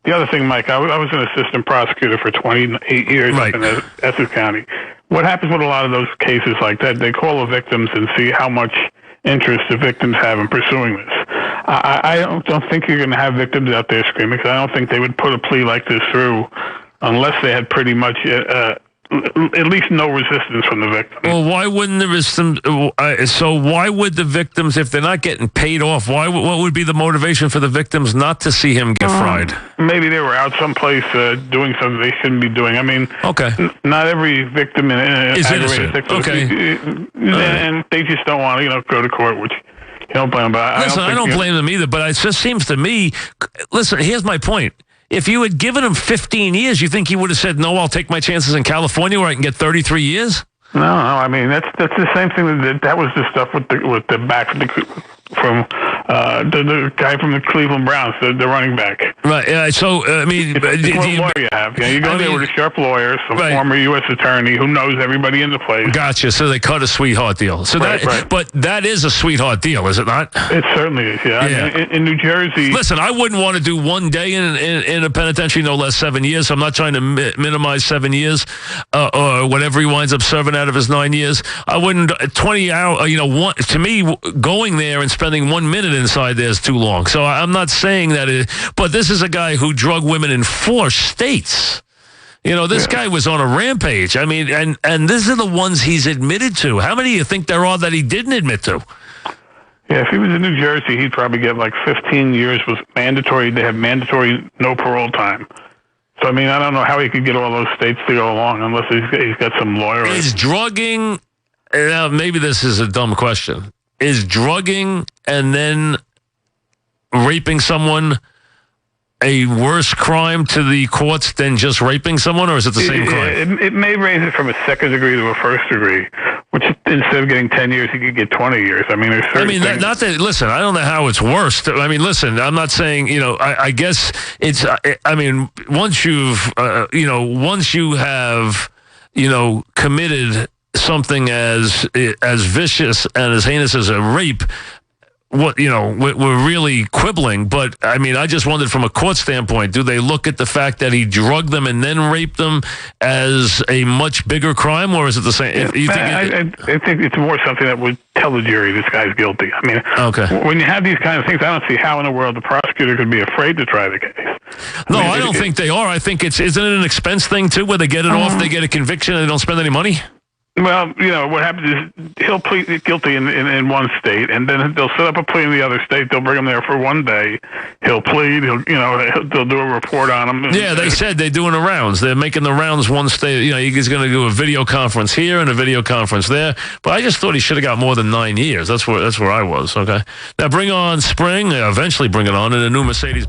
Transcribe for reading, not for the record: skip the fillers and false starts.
The other thing, Mike, I was an assistant prosecutor for 28 years Right. in Essex County. What happens with a lot of those cases like that, they call the victims and see how much interest the victims have in pursuing this. I don't think you're going to have victims out there screaming, because I don't think they would put a plea like this through unless they had pretty much at least no resistance from the victim. Well, why wouldn't the victims? So why would the victims, if they're not getting paid off, what would be the motivation for the victims not to see him get fried? Maybe they were out someplace doing something they shouldn't be doing. I mean, okay, not every victim in is aggravated innocent. Okay, and they just don't want to, go to court, which you don't blame them. Listen, I don't blame them either, but it just seems to me. Listen, here's my point. If you had given him 15 years, you think he would have said, no, I'll take my chances in California where I can get 33 years? No. I mean, that's the same thing. That was the stuff with the back from the guy from the Cleveland Browns, the running back. Right. So, I mean, what lawyer you have? You go there with a sharp lawyer, some former U.S. attorney who knows everybody in the place. Gotcha. So they cut a sweetheart deal. So right. But that is a sweetheart deal, is it not? It certainly is. Yeah. I mean, in New Jersey. Listen, I wouldn't want to do one day in a penitentiary, no less 7 years. So I'm not trying to minimize 7 years or whatever he winds up serving out of his 9 years. I wouldn't 20 hours. To me, going there and spending 1 minute inside there is too long. So I'm not saying that but this is a guy who drug women in 4 states. This guy was on a rampage. I mean, and these are the ones he's admitted to. How many do you think there are that he didn't admit to? Yeah, if he was in New Jersey, he'd probably get like 15 years with mandatory. They have mandatory no parole time. So, I mean, I don't know how he could get all those states to go along unless he's got some lawyer. Is drugging, now maybe this is a dumb question, is drugging and then raping someone a worse crime to the courts than just raping someone, or is it the same crime? It may raise it from a second degree to a first degree, which instead of getting 10 years, you could get 20 years. I mean, there's certain things. Not that, listen, I don't know how it's worse. I mean, listen, I'm not saying, I guess it's, I mean, once you have, committed something as vicious and as heinous as a rape, we're really quibbling, but I mean, I just wondered from a court standpoint, do they look at the fact that he drugged them and then raped them as a much bigger crime, or is it the same? I think it's more something that would tell the jury this guy's guilty. I mean, when you have these kind of things, I don't see how in the world the prosecutor could be afraid to try the case. No, I don't think they are. I think isn't it an expense thing too, where they get it off, they get a conviction, and they don't spend any money? Well, what happens is he'll plead guilty in one state, and then they'll set up a plea in the other state. They'll bring him there for one day. He'll plead. They'll do a report on him. Yeah, they said they're doing the rounds. They're making the rounds one state. He's going to do a video conference here and a video conference there. But I just thought he should have got more than 9 years. That's where I was. Okay. Now bring on spring. Eventually bring it on in a new Mercedes.